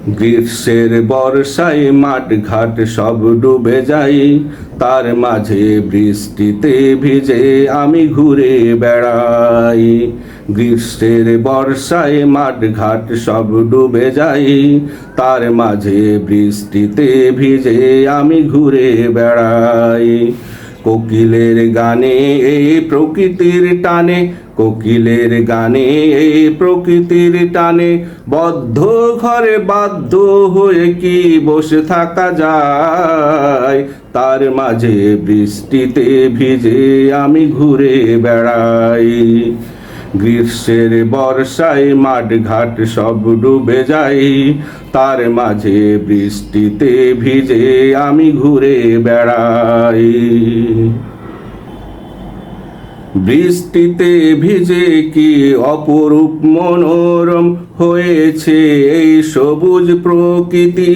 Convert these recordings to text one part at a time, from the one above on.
গ্রীষ্মের বর্ষায় মাঠ ঘাট সব ডুবে যাই, তার মাঝে বৃষ্টিতে ভিজে আমি ঘুরে বেড়াই। গ্রীষ্মের বর্ষায় মাঠ ঘাট সব ডুবে যাই, তার মাঝে বৃষ্টিতে ভিজে আমি ঘুরে বেড়াই। কোকিলের গানে এই প্রকৃতির টানে, কোকিলের গানে এই প্রকৃতির টানে, বদ্ধ ঘরে বাধ্য হয়ে কি বসে থাকা যায়। তার মাঝে বৃষ্টিতে ভিজে আমি ঘুরে বেড়াই। গ্রীষ্মের বর্ষায় মাঠ ঘাট সব ডুবে যাই, তার মাঝে বৃষ্টিতে ভিজে আমি ঘুরে বেড়াই। বৃষ্টিতে ভিজে কি অপরূপ মনোরম হয়েছে এই সবুজ প্রকৃতি।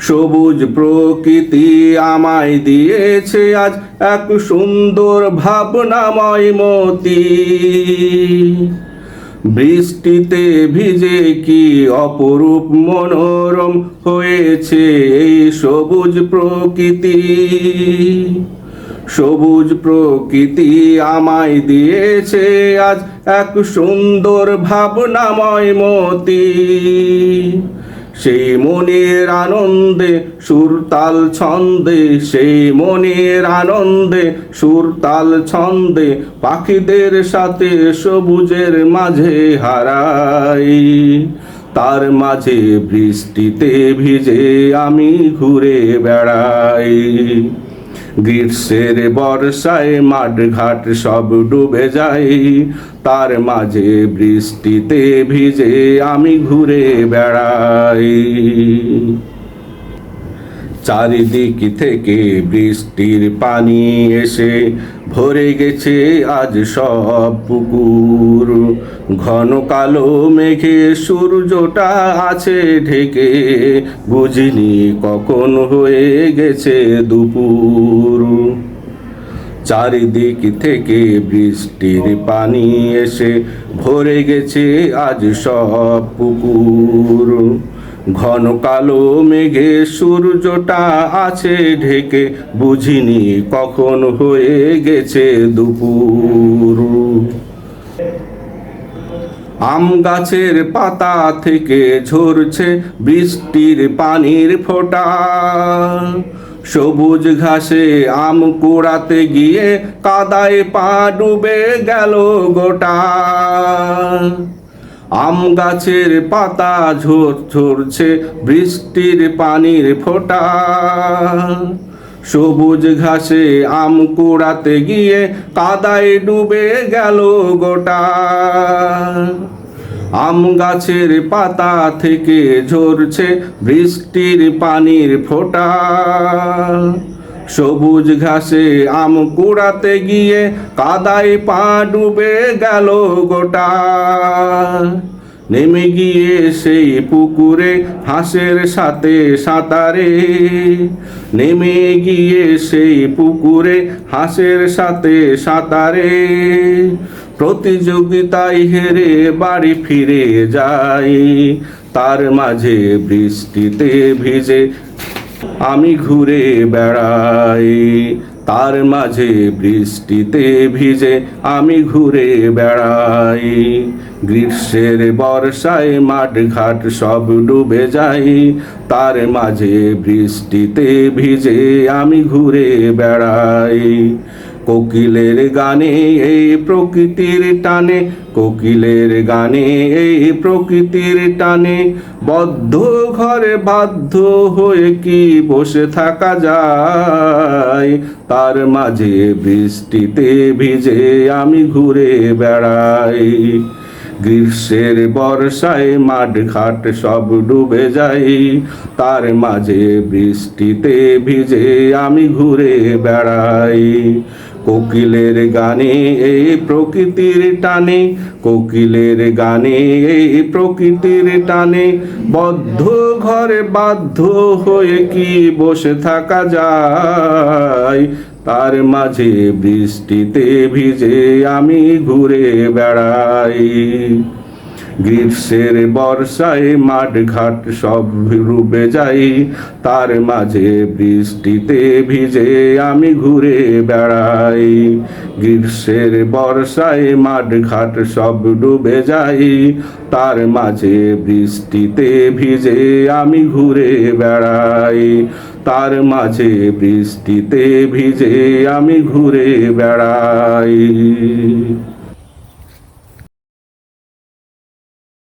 সবুজ প্রকৃতি আমায় দিয়েছে আজ এক সুন্দর ভাবনাময় মতি। বৃষ্টিতে ভিজে কি অপরূপ মনোরম হয়েছে এই সবুজ প্রকৃতি। সবুজ প্রকৃতি আমায় দিয়েছে আজ এক সুন্দর ভাবনাময় মতি। সেই মনের আনন্দে সুরতাল ছন্দে, সেই মনের আনন্দে সুরতাল ছন্দে, পাখিদের সাথে সবুজের মাঝে হারাই। তার মাঝে বৃষ্টিতে ভিজে আমি ঘুরে বেড়াই। গ্রীষ্মের বর্ষায় মাঠ ঘাট সব ডুবে যায়, তার মাঝে বৃষ্টিতে ভিজে আমি ঘুরে বেড়াই। চারিদিক থেকে বৃষ্টির পানি এসে ভরে গেছে আজ সব পুকুর। ঘন কালো মেঘে সূর্যটা আছে ঢেকে, বুঝিনি কখন হয়ে গেছে দুপুর। চারিদিক থেকে বৃষ্টির পানি এসে ভরে গেছে আজ সব পুকুর। ঘন কালো মেঘে সূর্যটা আছে ঢেকে, বুঝিনি কখন হয়ে গেছে দুপুর। আম গাছের পাতা থেকে ঝরছে বৃষ্টির পানির ফোঁটা। সবুজ ঘাসে আম কুড়াতে গিয়ে কাদায় পা ডুবে গেল গোটা। আম গাছের পাতা ঝরছে বৃষ্টির পানির ফোঁটা। সবুজ ঘাসে আম কুড়াতে গিয়ে কাদায় ডুবে গেল গোটা। আম গাছের পাতা থেকে ঝরছে বৃষ্টির পানির ফোঁটা। সবুজ ঘাসে আম কুড়াতে গিয়ে কাদায় পা ডুবে গেল গোটা। নেমে গিয়ে সেই পুকুরে হাঁসের সাথে সাঁতারে, নেমে গিয়ে সেই পুকুরে হাঁসের সাথে সাঁতারে, প্রতিযোগিতায় হেরে বাড়ি ফিরে যাই। তার মাঝে বৃষ্টিতে ভিজে আমি ঘুরে বেড়াই। তার মাঝে বৃষ্টিতে ভিজে আমি ঘুরে বেড়াই। গ্রীষ্মের বর্ষায় মাঠ ঘাট সব ডুবে যাই, তার মাঝে বৃষ্টিতে ভিজে আমি ঘুরে বেড়াই। কোকিলের গানে এই প্রকৃতির টানে, কোকিলের গানে এই প্রকৃতির টানে, বদ্ধ ঘরে বাধ্য হয়ে কি বসে থাকা যায়। তার মাঝে বৃষ্টিতে ভিজে আমি ঘুরে বেড়াই। গ্রীষ্মের বর্ষায় মাঠ ঘাট সব ডুবে যাই, তার মাঝে বৃষ্টিতে ভিজে আমি ঘুরে বেড়াই। কোকিলের গানে এই প্রকৃতির টানে, কোকিলের গানে এই প্রকৃতির টানে, বদ্ধ ঘরে বাধ্য হয়ে কি বসে থাকা যায়। তার মাঝে বৃষ্টিতে ভিজে আমি ঘুরে বেড়াই। গ্রীষ্মের বর্ষায় মাঠ ঘাট সব ডুবে যাই, তার মাঝে বৃষ্টিতে ভিজে আমি ঘুরে বেড়াই। গ্রীষ্মের বর্ষায় মাঠ ঘাট সব ডুবে যাই, তার মাঝে বৃষ্টিতে ভিজে আমি ঘুরে বেড়াই। তার মাঝে বৃষ্টিতে ভিজে আমি ঘুরে বেড়াই।